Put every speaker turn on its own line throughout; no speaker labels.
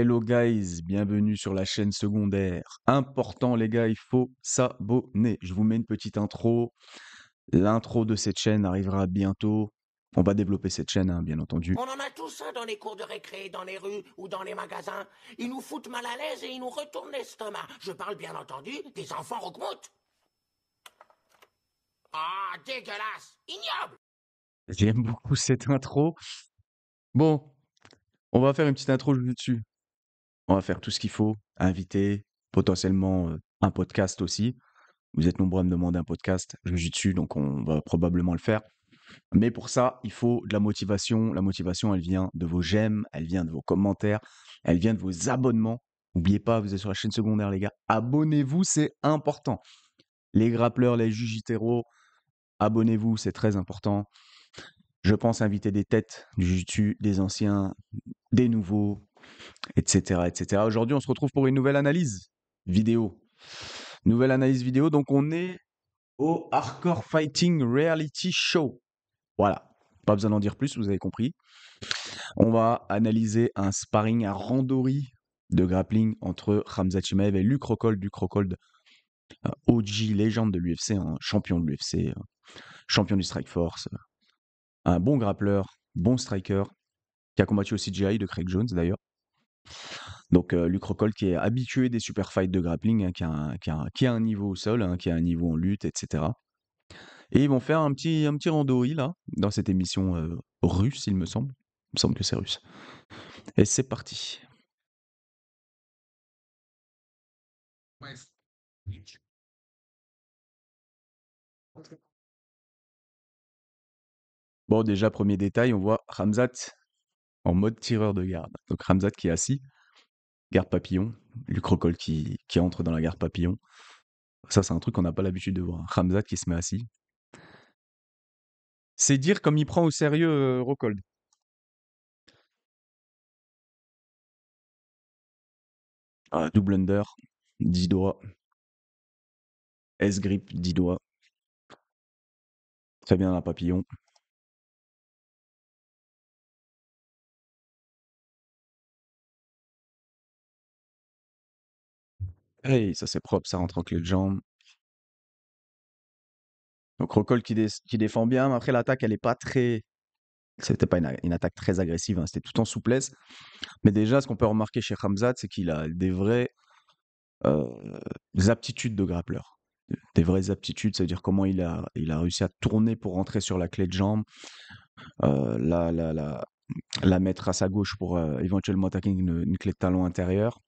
Hello guys, bienvenue sur la chaîne secondaire. Important les gars, il faut s'abonner. Je vous mets une petite intro. L'intro de cette chaîne arrivera bientôt. On va développer cette chaîne, hein, bien entendu.
On en a tous ça dans les cours de récré, dans les rues ou dans les magasins. Ils nous foutent mal à l'aise et ils nous retournent l'estomac. Je parle bien entendu des enfants roquemoutes. Ah, dégueulasse, ignoble.
J'aime beaucoup cette intro. Bon, on va faire une petite intro dessus. On va faire tout ce qu'il faut. Inviter, potentiellement un podcast aussi. Vous êtes nombreux à me demander un podcast. Je suis dessus, donc on va probablement le faire. Mais pour ça, il faut de la motivation. La motivation, elle vient de vos j'aime, elle vient de vos commentaires, elle vient de vos abonnements. N'oubliez pas, vous êtes sur la chaîne secondaire, les gars. Abonnez-vous, c'est important. Les grappleurs, les jujiteros, abonnez-vous, c'est très important. Je pense inviter des têtes du jiu des anciens, des nouveaux, etc., etc. Aujourd'hui, on se retrouve pour une nouvelle analyse vidéo. Nouvelle analyse vidéo, donc on est au Hardcore Fighting Reality Show. Voilà, pas besoin d'en dire plus, vous avez compris. On va analyser un sparring à randori de grappling entre Khamzat Chimaev et Luke Rockhold. Luke Rockhold, OG, légende de l'UFC, un champion de l'UFC, champion du Strikeforce, un bon grappleur, bon striker, qui a combattu au CGI de Craig Jones d'ailleurs. Donc Luke Rockhold qui est habitué des super fights de grappling, hein, qui a un niveau au sol, hein, qui a un niveau en lutte, etc. Et ils vont faire un petit randori là, dans cette émission russe, il me semble. Il me semble que c'est russe. Et c'est parti. Bon, déjà, premier détail, on voit Khamzat en mode tireur de garde. Donc Khamzat qui est assis, garde papillon, Luke Rockhold qui entre dans la garde papillon. Ça, c'est un truc qu'on n'a pas l'habitude de voir. Khamzat qui se met assis. C'est dire comme il prend au sérieux Rockhold. Ah, double under, 10 doigts. S-grip, 10 doigts. Très bien, un papillon. Hey, ça c'est propre, ça rentre en clé de jambe. Donc Rockhold qui défend bien, mais après l'attaque, elle est pas très. C'était pas une attaque très agressive, hein, c'était tout en souplesse. Mais déjà, ce qu'on peut remarquer chez Khamzat, c'est qu'il a des vraies aptitudes de grappleur. Des vraies aptitudes, ça veut dire comment il a réussi à tourner pour rentrer sur la clé de jambe, euh, la, la, la, la mettre à sa gauche pour éventuellement attaquer une clé de talon intérieure.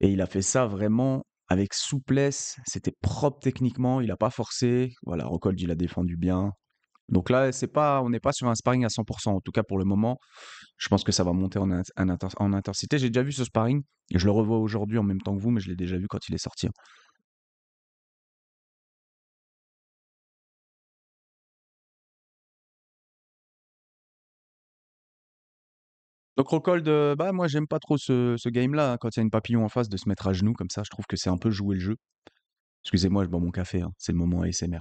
Et il a fait ça vraiment avec souplesse, c'était propre techniquement, il n'a pas forcé. Voilà, Rockhold, il a défendu bien. Donc là, on n'est pas sur un sparring à 100%. En tout cas, pour le moment, je pense que ça va monter en intensité. J'ai déjà vu ce sparring et je le revois aujourd'hui en même temps que vous, mais je l'ai déjà vu quand il est sorti. Donc Rockhold, bah moi j'aime pas trop ce game-là, hein, quand il y a une papillon en face, de se mettre à genoux comme ça. Je trouve que c'est un peu jouer le jeu. Excusez-moi, je bois mon café, hein, c'est le moment ASMR.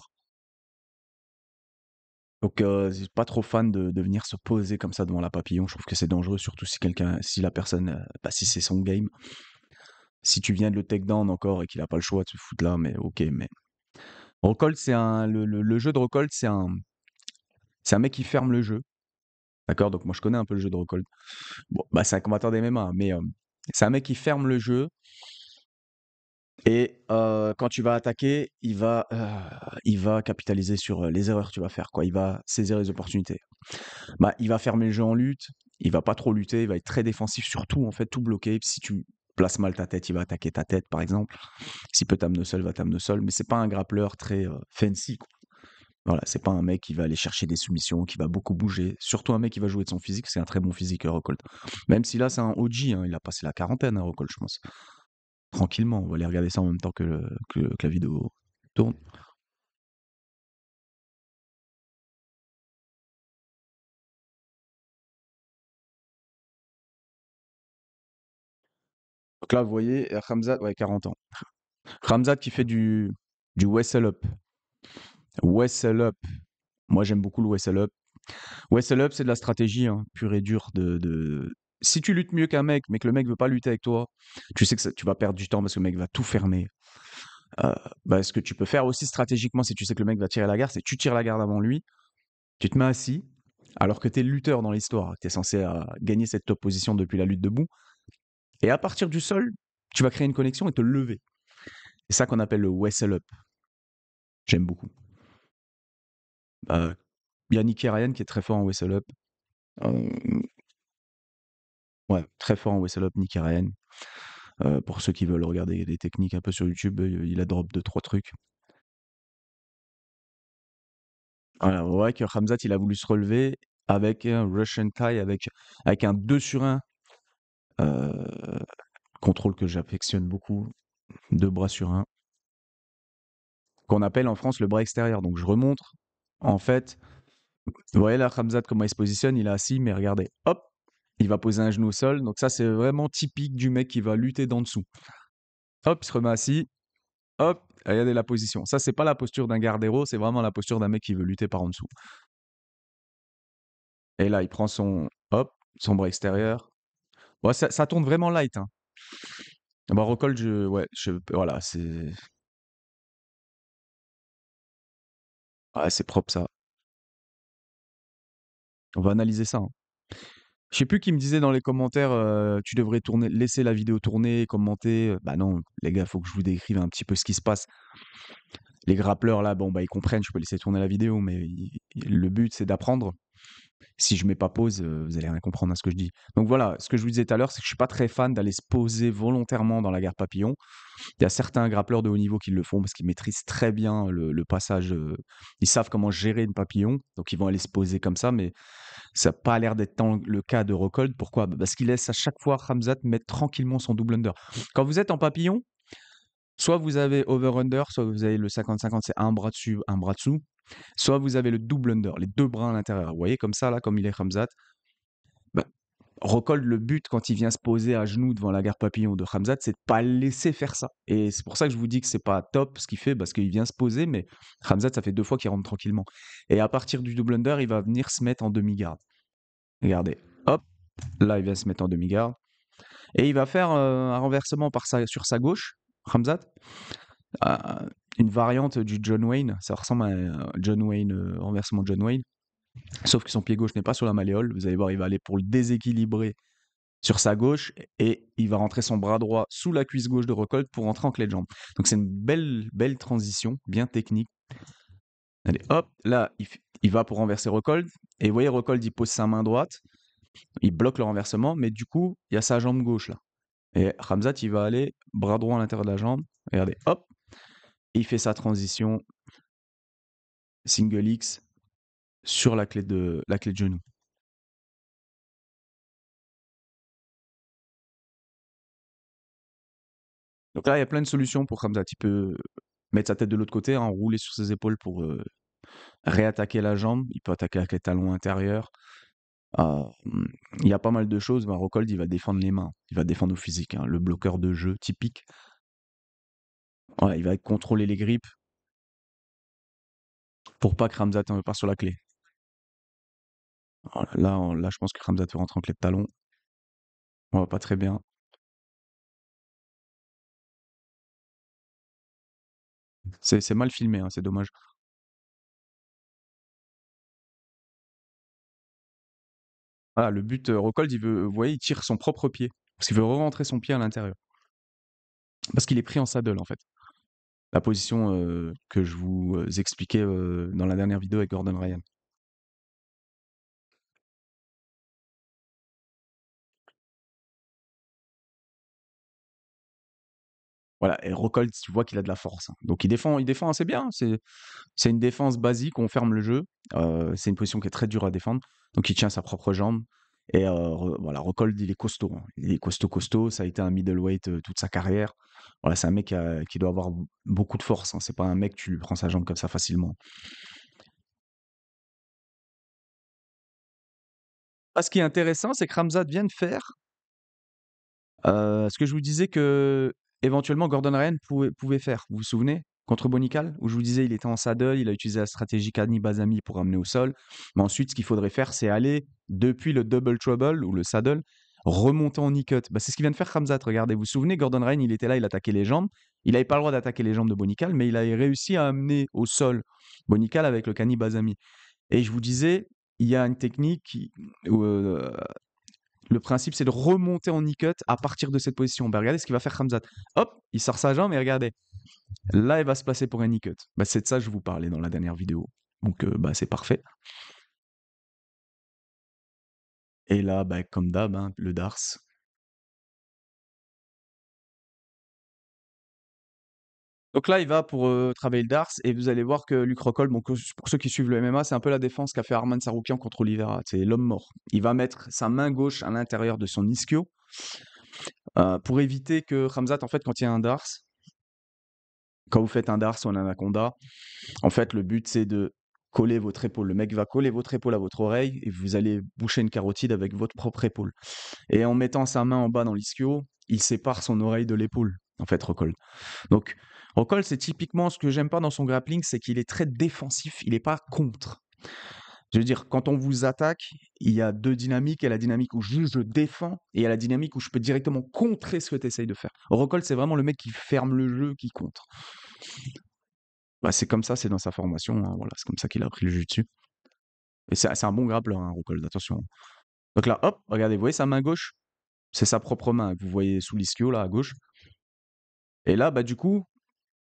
Donc je suis pas trop fan de venir se poser comme ça devant la papillon. Je trouve que c'est dangereux, surtout si la personne, bah, si c'est son game. Si tu viens de le take down encore et qu'il a pas le choix de se foutre là, mais ok. Mais Rockhold, le jeu de Rockhold, c'est un mec qui ferme le jeu. D'accord? Donc moi je connais un peu le jeu de Rockhold. Bon, bah c'est un combattant d'MMA, hein, mais c'est un mec qui ferme le jeu. Et quand tu vas attaquer, il va capitaliser sur, les erreurs que tu vas faire, quoi. Il va saisir les opportunités. Bah, il va fermer le jeu en lutte, il va pas trop lutter, il va être très défensif sur tout, en fait, tout bloquer. Si tu places mal ta tête, il va attaquer ta tête, par exemple. S'il peut t'amener au sol, il va t'amener au sol, mais c'est pas un grappleur très, fancy, quoi. Voilà, c'est pas un mec qui va aller chercher des soumissions, qui va beaucoup bouger. Surtout un mec qui va jouer de son physique, c'est un très bon physique, Rockhold. Même si là, c'est un OG, hein, il a passé la quarantaine, hein, Rockhold, je pense. Tranquillement, on va aller regarder ça en même temps que la vidéo tourne. Donc là, vous voyez, Khamzat, ouais, 40 ans. Khamzat qui fait du wrestle up. Wrestle up. Moi, j'aime beaucoup le wrestle up. Wrestle up, c'est de la stratégie, hein, pure et dure si tu luttes mieux qu'un mec, mais que le mec veut pas lutter avec toi, tu sais que tu vas perdre du temps parce que le mec va tout fermer. Euh, Bah, ce que tu peux faire aussi stratégiquement, si tu sais que le mec va tirer la garde, c'est que tu tires la garde avant lui, tu te mets assis, alors que tu es le lutteur dans l'histoire, tu es censé gagner cette top position depuis la lutte debout, et à partir du sol, tu vas créer une connexion et te lever. C'est ça qu'on appelle le wrestle up. J'aime beaucoup. Il y a Nicky Ryan qui est très fort en wrestle up. Euh, ouais, très fort en wrestle up, Nicky Ryan. Pour ceux qui veulent regarder des techniques un peu sur YouTube, il a drop 2-3 trucs. Voilà, ouais, que Khamzat, il a voulu se relever avec un Russian Kai, avec un 2 sur 1. Contrôle que j'affectionne beaucoup, 2 bras sur 1, qu'on appelle en France le bras extérieur. Donc je remontre. En fait, vous voyez là, Khamzat, comment il se positionne, il est assis, mais regardez, hop, il va poser un genou au sol. Donc ça, c'est vraiment typique du mec qui va lutter d'en dessous. Hop, il se remet assis. Hop, regardez la position. Ça, c'est pas la posture d'un gardero, c'est vraiment la posture d'un mec qui veut lutter par en dessous. Et là, il prend son bras extérieur. Bon, ça tourne vraiment light, hein. Bah, Rockhold, voilà, ouais, c'est propre ça. On va analyser ça, hein. Je sais plus qui me disait dans les commentaires, tu devrais laisser la vidéo tourner, commenter. Bah non, les gars, faut que je vous décrive un petit peu ce qui se passe. Les grappleurs là, bon bah ils comprennent, je peux laisser tourner la vidéo, mais le but c'est d'apprendre. Si je mets pas pause, vous allez rien comprendre à ce que je dis. Donc voilà, ce que je vous disais tout à l'heure, c'est que je suis pas très fan d'aller se poser volontairement dans la garde papillon. Il y a certains grappleurs de haut niveau qui le font parce qu'ils maîtrisent très bien le passage. Ils savent comment gérer une papillon, donc ils vont aller se poser comme ça, mais ça n'a pas l'air d'être tant le cas de Rockhold. Pourquoi? Bah, parce qu'il laisse à chaque fois Khamzat mettre tranquillement son double under. Quand vous êtes en papillon, soit vous avez over-under, soit vous avez le 50-50, c'est un bras dessus, un bras dessous, soit vous avez le double under, les deux bras à l'intérieur. Vous voyez, comme ça, là, comme il est Khamzat. Bah, Rockhold, le but quand il vient se poser à genoux devant la garde papillon de Khamzat, c'est de pas le laisser faire ça. Et c'est pour ça que je vous dis que c'est pas top ce qu'il fait, parce qu'il vient se poser, mais Khamzat, ça fait 2 fois qu'il rentre tranquillement. Et à partir du double under, il va venir se mettre en demi-garde. Regardez, hop, là, il vient se mettre en demi-garde. Et il va faire un renversement sur sa gauche, Khamzat. Euh, une variante du John Wayne. Ça ressemble à un John Wayne, renversement de John Wayne. Sauf que son pied gauche n'est pas sur la malléole. Vous allez voir, il va aller pour le déséquilibrer sur sa gauche et il va rentrer son bras droit sous la cuisse gauche de Rockhold pour rentrer en clé de jambe. Donc c'est une belle transition, bien technique. Allez, hop, là, il va pour renverser Rockhold. Et vous voyez, Rockhold, il pose sa main droite. Il bloque le renversement, mais du coup, il y a sa jambe gauche là. Et Khamzat, il va aller bras droit à l'intérieur de la jambe. Regardez, hop, il fait sa transition single X sur la clé de genou. Donc là, il y a plein de solutions pour Khamzat. Il peut mettre sa tête de l'autre côté, rouler sur ses épaules pour réattaquer la jambe. Il peut attaquer avec les talons intérieurs. Euh, il y a pas mal de choses. Rockhold, il va défendre les mains. Il va défendre au physique, hein, le bloqueur de jeu typique. Voilà, il va contrôler les grippes pour pas que Khamzat ne parte sur la clé. Voilà, là, je pense que Khamzat peut rentrer en clé de talon. Ouais, pas très bien. C'est mal filmé, hein, c'est dommage. Voilà, le but, Rockhold, vous voyez, il tire son propre pied. Parce qu'il veut re-rentrer son pied à l'intérieur. Parce qu'il est pris en saddle, en fait. La position que je vous expliquais dans la dernière vidéo avec Gordon Ryan. Voilà, et Rockhold, tu vois qu'il a de la force, hein. Donc il défend assez bien. C'est une défense basique, on ferme le jeu. C'est une position qui est très dure à défendre. Donc il tient sa propre jambe. Et voilà, Rockhold, il est costaud, hein. Il est costaud. Ça a été un middleweight toute sa carrière. Voilà, c'est un mec qui doit avoir beaucoup de force, hein. C'est pas un mec, tu lui prends sa jambe comme ça facilement. Ah, ce qui est intéressant, c'est que Khamzat vient de faire ce que je vous disais que éventuellement Gordon Ryan pouvait faire. Vous vous souvenez? Contre Bonical, où je vous disais il était en saddle, il a utilisé la stratégie Kani Bazami pour amener au sol. Mais ensuite, ce qu'il faudrait faire, c'est aller depuis le double trouble ou le saddle remonter en e-cut. Bah, c'est ce qu'il vient de faire Khamzat, regardez. Vous vous souvenez, Gordon Ryan, il était là, il attaquait les jambes. Il n'avait pas le droit d'attaquer les jambes de Bonical, mais il avait réussi à amener au sol Bonical avec le Kani Bazami. Et je vous disais, il y a une technique où le principe, c'est de remonter en e-cut à partir de cette position. Bah, regardez ce qu'il va faire Khamzat. Hop, il sort sa jambe et regardez. Là, il va se placer pour un e-cut. Bah, c'est de ça que je vous parlais dans la dernière vidéo. Donc, bah, c'est parfait. Et là, bah, comme d'hab, hein, le Dars. Donc là, il va pour travailler le Dars et vous allez voir que Luke Rockhold, bon, pour ceux qui suivent le MMA, c'est un peu la défense qu'a fait Arman Saroukian contre Oliveira. C'est l'homme mort. Il va mettre sa main gauche à l'intérieur de son ischio pour éviter que Khamzat, en fait, quand il y a un Dars, quand vous faites un Dars ou un Anaconda, en fait, le but, c'est de coller votre épaule. Le mec va coller votre épaule à votre oreille et vous allez boucher une carotide avec votre propre épaule. Et en mettant sa main en bas dans l'ischio, il sépare son oreille de l'épaule, en fait, Rockhold. Donc, Rockhold, c'est typiquement ce que j'aime pas dans son grappling, c'est qu'il est très défensif, il n'est pas contre. Je veux dire, quand on vous attaque, il y a deux dynamiques. Il y a la dynamique où je défends et il y a la dynamique où je peux directement contrer ce que tu essayes de faire. Rockhold, c'est vraiment le mec qui ferme le jeu, qui contre. Bah, c'est comme ça, c'est dans sa formation. Hein, voilà, c'est comme ça qu'il a appris le jiu-jitsu. Et c'est un bon grappleur, hein, Rockhold, attention. Donc là, hop, regardez, vous voyez sa main gauche? C'est sa propre main que vous voyez sous l'ischio, là, à gauche. Et là, bah, du coup,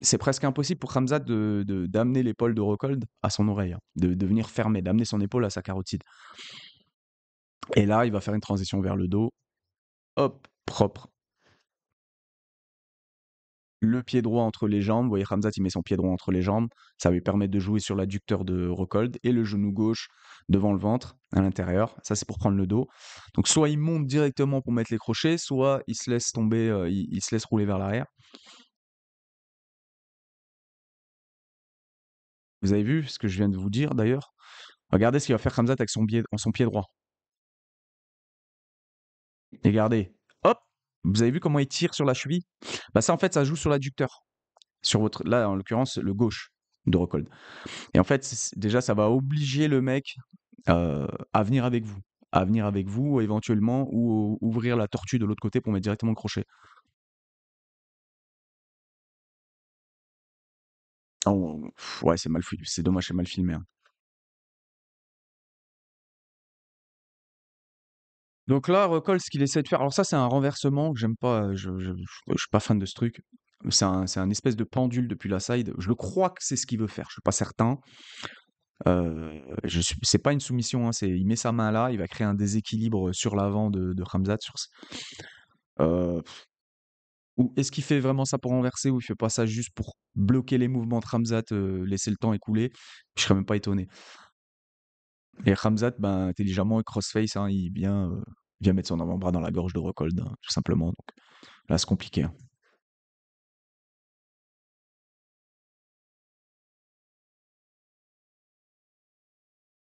c'est presque impossible pour Khamzat d'amener l'épaule de Rockhold à son oreille, hein, de venir fermer, d'amener son épaule à sa carotide. Et là, il va faire une transition vers le dos. Hop, propre. Le pied droit entre les jambes. Vous voyez, Khamzat, il met son pied droit entre les jambes. Ça lui permet de jouer sur l'adducteur de Rockhold et le genou gauche devant le ventre, à l'intérieur. Ça, c'est pour prendre le dos. Donc, soit il monte directement pour mettre les crochets, soit il se laisse tomber, il se laisse rouler vers l'arrière. Vous avez vu ce que je viens de vous dire, d'ailleurs? Regardez ce qu'il va faire Khamzat avec son pied droit. Et regardez, hop, vous avez vu comment il tire sur la cheville? Bah ça, en fait, ça joue sur l'adducteur. Sur votre, là, en l'occurrence, le gauche de Rockhold. Et en fait, déjà, ça va obliger le mec à venir avec vous. À venir avec vous, éventuellement, ou ouvrir la tortue de l'autre côté pour mettre directement le crochet. Oh, ouais, c'est mal filmé. C'est dommage, c'est mal filmé. Hein. Donc là, Rockhold, ce qu'il essaie de faire, alors ça, c'est un renversement que j'aime pas. Je suis pas fan de ce truc. C'est un espèce de pendule depuis la side. Je le crois que c'est ce qu'il veut faire. Je suis pas certain. C'est pas une soumission, hein, il met sa main là, il va créer un déséquilibre sur l'avant de Khamzat. Euh, ou est-ce qu'il fait vraiment ça pour renverser ou il fait pas ça juste pour bloquer les mouvements de Khamzat, laisser le temps écouler? Je serais même pas étonné. Et Khamzat, ben, intelligemment, crossface, hein, vient mettre son avant-bras dans la gorge de Rockhold, hein, tout simplement. Donc là, c'est compliqué. Hein.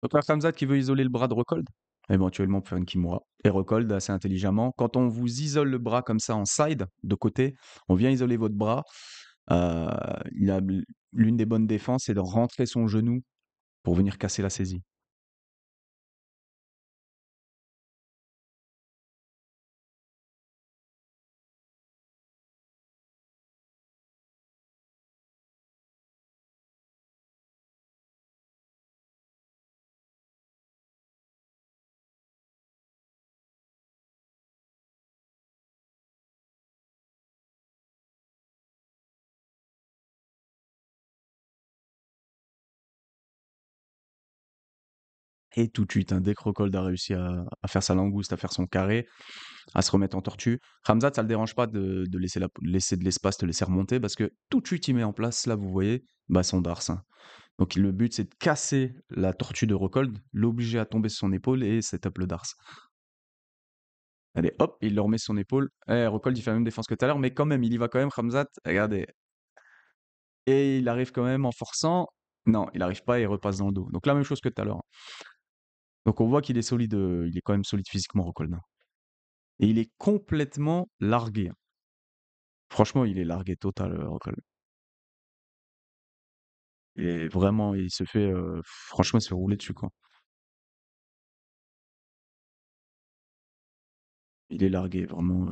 Donc là, Khamzat qui veut isoler le bras de Rockhold, éventuellement pour faire une Kimura. Et Rockhold, assez intelligemment, quand on vous isole le bras comme ça en side, de côté, on vient isoler votre bras. Euh, L'une des bonnes défenses, c'est de rentrer son genou pour venir casser la saisie. Et tout de suite, dès que Rockhold a réussi à faire sa langouste, à faire son carré, à se remettre en tortue, Khamzat, ça le dérange pas de laisser de l'espace, de laisser remonter, parce que tout de suite, il met en place, là, vous voyez, bah, son Dars. Hein. Donc le but, c'est de casser la tortue de Rockhold, l'obliger à tomber sur son épaule et set up le Dars. Allez, hop, il le remet sur son épaule. Rockhold, il fait la même défense que tout à l'heure, mais quand même, il y va quand même, Khamzat. Regardez. Et il arrive quand même en forçant. Non, il n'arrive pas et il repasse dans le dos. Donc la même chose que tout à l'heure. Donc on voit qu'il est solide, il est quand même solide physiquement, Rockhold. Hein. Et il est complètement largué. Hein. Franchement, il est largué total, Rockhold. Et vraiment, il se fait, franchement, il se fait rouler dessus, quoi. Il est largué, vraiment.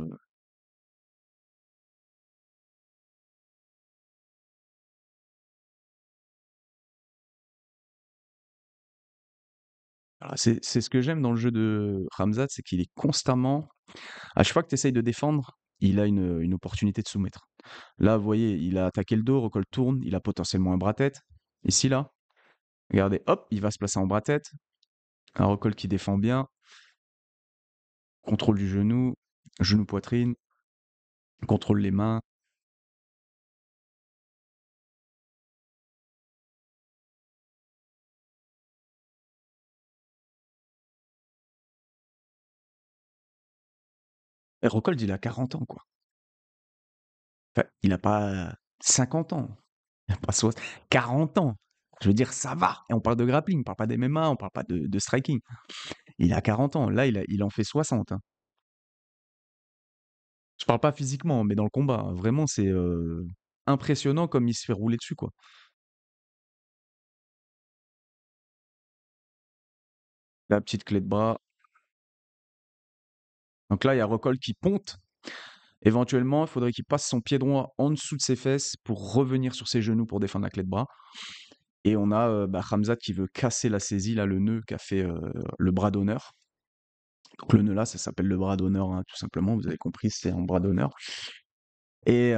Voilà, c'est ce que j'aime dans le jeu de Ramzat, c'est qu'il est constamment, à chaque fois que tu essayes de défendre, il a une opportunité de soumettre. Là, vous voyez, il a attaqué le dos, Rocold tourne, il a potentiellement un bras-tête. Ici, là, regardez, hop, il va se placer en bras-tête. Un Rocold qui défend bien, contrôle du genou, genou-poitrine, contrôle les mains. Et Rocold, il a 40 ans, quoi. Enfin, il n'a pas 50 ans, il a pas 40 ans. Je veux dire, ça va. Et on parle de grappling, on parle pas d'MMA, on parle pas de striking. Il a 40 ans. Là, il en fait 60, hein. Je parle pas physiquement, mais dans le combat, hein. Vraiment, c'est impressionnant comme il se fait rouler dessus, quoi. La petite clé de bras. Donc là, il y a Rocold qui ponte. Éventuellement, il faudrait qu'il passe son pied droit en dessous de ses fesses pour revenir sur ses genoux pour défendre la clé de bras. Et on a Khamzat qui veut casser la saisie, là, le nœud qu'a fait le bras d'honneur. Donc le nœud là, ça s'appelle le bras d'honneur, hein, tout simplement. Vous avez compris, c'est un bras d'honneur. Et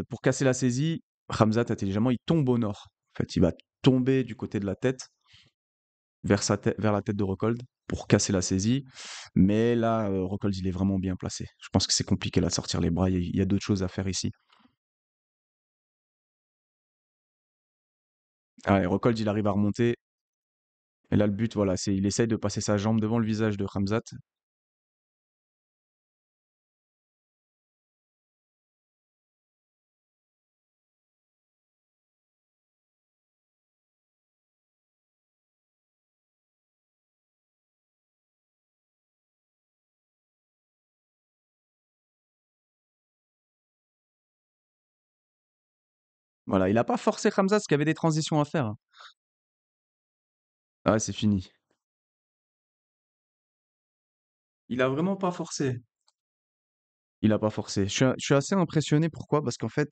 pour casser la saisie, Khamzat, intelligemment, il tombe au nord. En fait, il va tomber du côté de la tête vers la tête de Rockhold pour casser la saisie. Mais là, Rockhold, il est vraiment bien placé. Je pense que c'est compliqué là de sortir les bras. Il y a d'autres choses à faire ici. Ah, et Rockhold, il arrive à remonter. Et là, le but, voilà, c'est il essaye de passer sa jambe devant le visage de Khamzat. Voilà, il a pas forcé Khamzat parce qu'il y avait des transitions à faire, hein. Ah, c'est fini. Il a vraiment pas forcé. Il a pas forcé. Je suis assez impressionné. Pourquoi? Parce qu'en fait,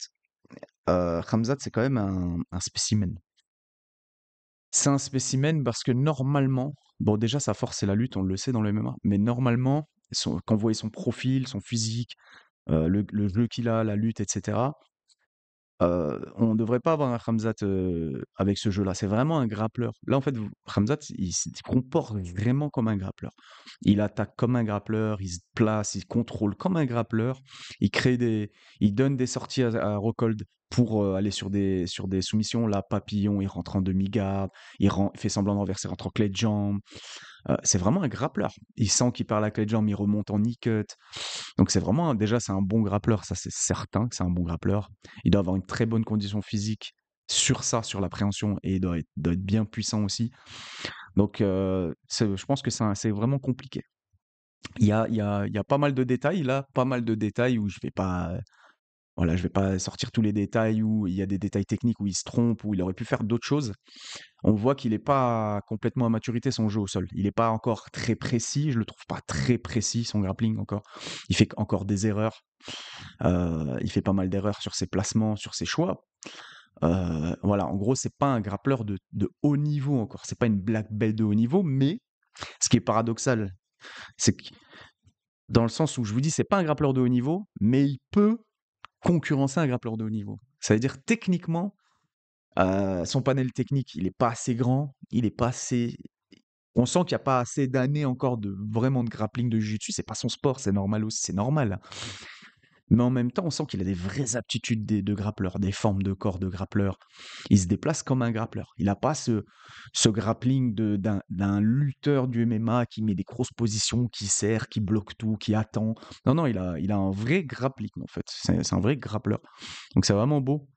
Khamzat, c'est quand même un spécimen. C'est un spécimen parce que normalement, bon, déjà, sa force, c'est la lutte, on le sait dans le MMA, mais normalement, quand vous voyez son profil, son physique, le jeu qu'il a, la lutte, etc., on ne devrait pas avoir un Khamzat avec ce jeu-là. C'est vraiment un grappleur. Là, en fait, Khamzat, il se comporte vraiment comme un grappleur. Il attaque comme un grappleur, il se place, il contrôle comme un grappleur. Il donne des sorties à Rockhold pour aller sur des soumissions. Là, papillon, il rentre en demi-garde, il fait semblant de renverser, rentre en clé de jambe. C'est vraiment un grappleur. Il sent qu'il perd la clé de jambe, il remonte en knee-cut. Donc c'est vraiment, déjà, c'est un bon grappleur, ça c'est certain que c'est un bon grappleur. Il doit avoir une très bonne condition physique sur ça, sur l'appréhension, et il doit être bien puissant aussi. Donc je pense que c'est vraiment compliqué. Il y a pas mal de détails, là, pas mal de détails où je vais pas, voilà, je vais pas sortir tous les détails, où il y a des détails techniques où il se trompe, où il aurait pu faire d'autres choses. On voit qu'il n'est pas complètement à maturité son jeu au sol. Il n'est pas encore très précis, je le trouve pas très précis son grappling encore. Il fait encore des erreurs. Il fait pas mal d'erreurs sur ses placements, sur ses choix. Voilà, en gros, c'est pas un grappleur de haut niveau encore. C'est pas une black belt de haut niveau, mais ce qui est paradoxal, c'est que dans le sens où je vous dis, c'est pas un grappleur de haut niveau, mais il peut concurrencer un grappleur de haut niveau. Ça veut dire techniquement, son panel technique, il est pas assez grand, il est pas assez. On sent qu'il n'y a pas assez d'années encore de vraiment de grappling de jiu-jitsu. C'est pas son sport, c'est normal aussi, c'est normal. Mais en même temps, on sent qu'il a des vraies aptitudes de grappleur, des formes de corps de grappleur. Il se déplace comme un grappleur. Il n'a pas ce grappling d'un lutteur du MMA qui met des grosses positions, qui serre, qui bloque tout, qui attend. Non, non, il a un vrai grappling, en fait. C'est un vrai grappleur. Donc c'est vraiment beau.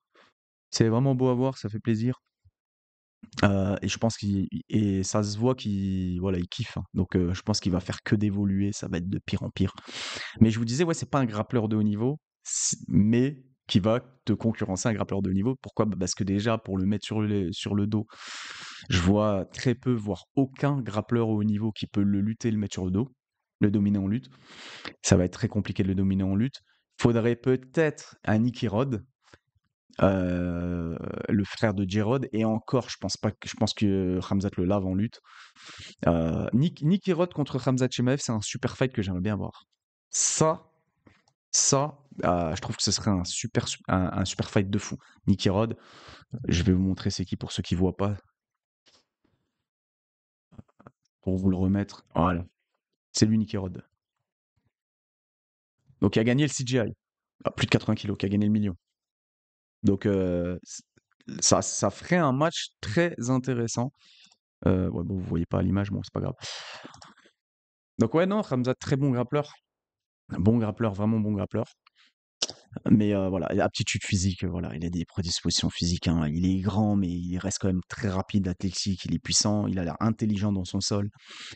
C'est vraiment beau à voir, ça fait plaisir. Et je pense et ça se voit qu'il voilà, il kiffe, hein. Donc je pense qu'il va faire que d'évoluer, ça va être de pire en pire. Mais je vous disais, ouais, c'est pas un grappleur de haut niveau, mais qui va te concurrencer un grappleur de haut niveau. Pourquoi? Bah, parce que déjà, pour le mettre sur le dos, je vois très peu, voire aucun grappleur au haut niveau qui peut le lutter, le mettre sur le dos. le dominer en lutte. Ça va être très compliqué de le dominer en lutte. Faudrait peut-être un Nicky Rod, le frère de J-Rod, et encore, je pense que Khamzat le lave en lutte. Nicky Rod contre Khamzat Chimaev, c'est un super fight que j'aimerais bien voir. Ça, je trouve que ce serait un super fight de fou. Nicky Rod, je vais vous montrer c'est qui pour ceux qui voient pas, pour vous le remettre. Voilà, c'est lui Nicky Rod. Donc il a gagné le CGI, à plus de 80 kilos, qui a gagné le million. Donc ça ferait un match très intéressant. Ouais, bon, vous voyez pas à l'image, bon, c'est pas grave. Donc ouais, non, Khamzat, très bon grappleur. Bon grappleur, vraiment bon grappleur. Mais voilà, aptitude physique, voilà, il a des prédispositions physiques, hein. Il est grand, mais il reste quand même très rapide, athlétique, il est puissant, il a l'air intelligent dans son sol.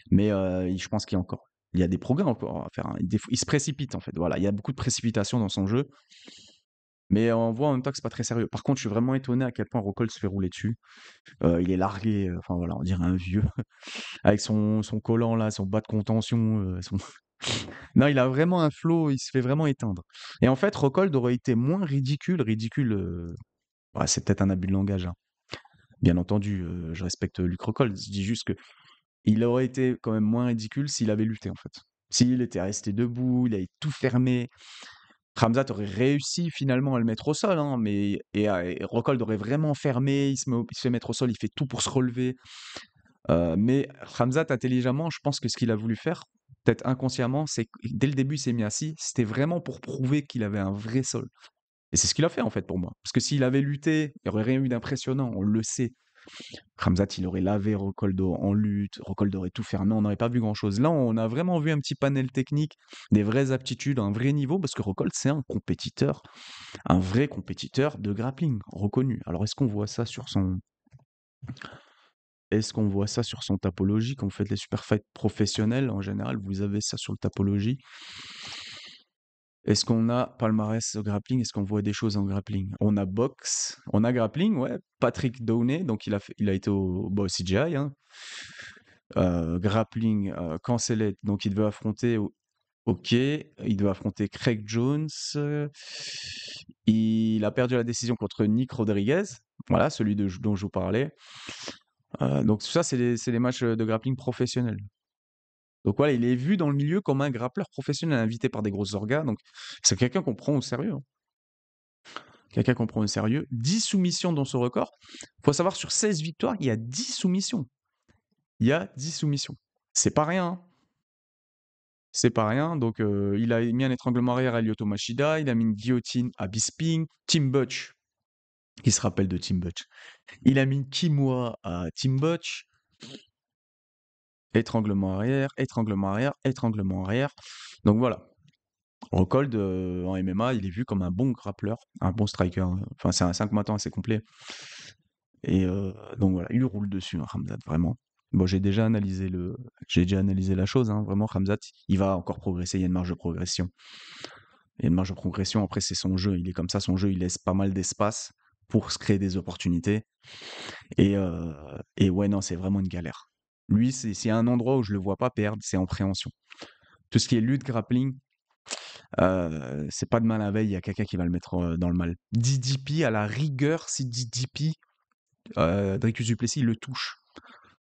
Mais je pense il y a des progrès encore à faire, hein. Il se précipite en fait, voilà, il y a beaucoup de précipitation dans son jeu. Mais on voit en même temps que c'est pas très sérieux. Par contre, je suis vraiment étonné à quel point Rockhold se fait rouler dessus. Il est largué, enfin voilà, on dirait un vieux, avec son collant là, son bas de contention, non, il a vraiment un flow, il se fait vraiment éteindre. Et en fait, Rockhold aurait été moins ridicule, ouais, c'est peut-être un abus de langage, hein. Bien entendu, je respecte Luke Rockhold, je dis juste que il aurait été quand même moins ridicule s'il avait lutté, en fait. S'il était resté debout, il avait tout fermé. Khamzat aurait réussi finalement à le mettre au sol, hein, et Rockhold aurait vraiment fermé, il se fait mettre au sol, il fait tout pour se relever. Mais Khamzat, intelligemment, je pense que ce qu'il a voulu faire, peut-être inconsciemment, c'est que dès le début, il s'est mis assis, c'était vraiment pour prouver qu'il avait un vrai sol. Et c'est ce qu'il a fait en fait pour moi. Parce que s'il avait lutté, il n'y aurait rien eu d'impressionnant, on le sait. Khamzat, il aurait lavé Rokoldo en lutte, Rokoldo aurait tout fermé, on n'aurait pas vu grand-chose. Là, on a vraiment vu un petit panel technique, des vraies aptitudes, un vrai niveau, parce que Rokold, c'est un vrai compétiteur de grappling, reconnu. Alors, est-ce qu'on voit ça sur son Tapology? Quand vous faites les super fights professionnels, en général, vous avez ça sur le Tapology. Est-ce qu'on a palmarès grappling? Est-ce qu'on voit des choses en grappling? On a boxe, on a grappling, ouais. Patrick Downey, donc il a été au CGI, hein. Grappling, Canceled, donc il devait affronter, ok, il devait affronter Craig Jones. Il a perdu la décision contre Nick Rodriguez, voilà, dont je vous parlais. Donc ça, c'est les matchs de grappling professionnels. Donc voilà, il est vu dans le milieu comme un grappleur professionnel invité par des grosses orgas. Donc c'est quelqu'un qu'on prend au sérieux, hein. Quelqu'un qu'on prend au sérieux. 10 soumissions dans son record. Il faut savoir, sur 16 victoires, il y a 10 soumissions. Il y a 10 soumissions. C'est pas rien, hein. C'est pas rien. Donc il a mis un étranglement arrière à Lyoto Machida. Il a mis une guillotine à Bisping. Tim Butch, il se rappelle de Tim Butch. Il a mis une Kimura à Tim Butch. Étranglement arrière, étranglement arrière, étranglement arrière. Donc voilà. Rockhold, en MMA, il est vu comme un bon grappleur, un bon striker, hein. Enfin, c'est un combattant assez complet. Et donc voilà, il lui roule dessus, hein, Khamzat, vraiment. Bon, j'ai déjà analysé la chose, hein, vraiment, Khamzat, il va encore progresser, il y a une marge de progression. Il y a une marge de progression, après, c'est son jeu, il est comme ça, son jeu, il laisse pas mal d'espace pour se créer des opportunités. Et ouais, non, c'est vraiment une galère. Lui, s'il y a un endroit où je le vois pas perdre, c'est en préhension. Tout ce qui est lutte, grappling, c'est pas demain la veille, il y a quelqu'un qui va le mettre dans le mal. DDP, à la rigueur, si DDP, Dricus du Plessis, il le touche.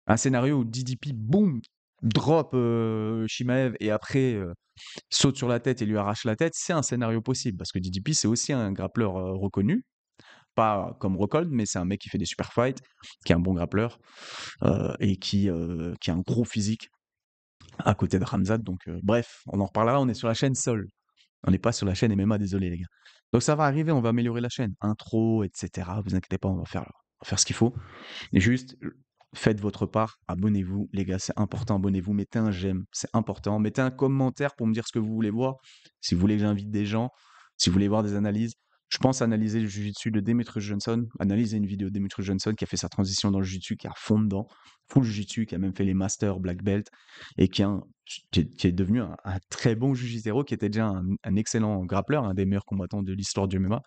Un scénario où DDP, boum, drop Shimaev et après saute sur la tête et lui arrache la tête, c'est un scénario possible parce que DDP, c'est aussi un grappleur reconnu. Pas comme Rockhold, mais c'est un mec qui fait des super fights, qui est un bon grappleur et qui a un gros physique à côté de Ramzat. Donc, bref, on en reparlera. On est sur la chaîne Sol. On n'est pas sur la chaîne MMA, désolé les gars. Donc ça va arriver, on va améliorer la chaîne. Intro, etc. Vous inquiétez pas, on va faire ce qu'il faut. Et juste, faites votre part, abonnez-vous, les gars, c'est important, abonnez-vous, mettez un j'aime, c'est important. Mettez un commentaire pour me dire ce que vous voulez voir. Si vous voulez que j'invite des gens, si vous voulez voir des analyses. Je pense analyser le Jiu-Jitsu de Demetrius Johnson, analyser une vidéo de Demetrius Johnson qui a fait sa transition dans le Jiu-Jitsu, qui est à fond dedans, full Jiu-Jitsu, qui a même fait les Masters Black Belt, et qui est devenu un très bon Jiu-Jitsu, qui était déjà un excellent grappleur, un des meilleurs combattants de l'histoire du MMA.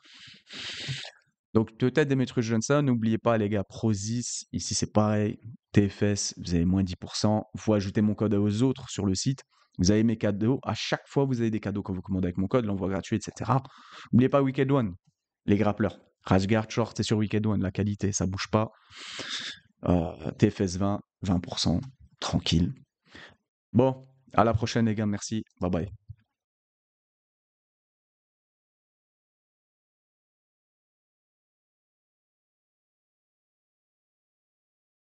Donc peut-être Demetrius Johnson, n'oubliez pas les gars, Prozis, ici c'est pareil, TFS, vous avez moins 10%, vous ajouter mon code aux autres sur le site, Vous avez mes cadeaux. À chaque fois, vous avez des cadeaux quand vous commandez avec mon code, l'envoi gratuit, etc. N'oubliez pas Wicked One, les grappleurs. Rashguard Short, c'est sur Wicked One, la qualité, ça bouge pas. TFS 20, 20%, tranquille. Bon, à la prochaine les gars, merci. Bye bye.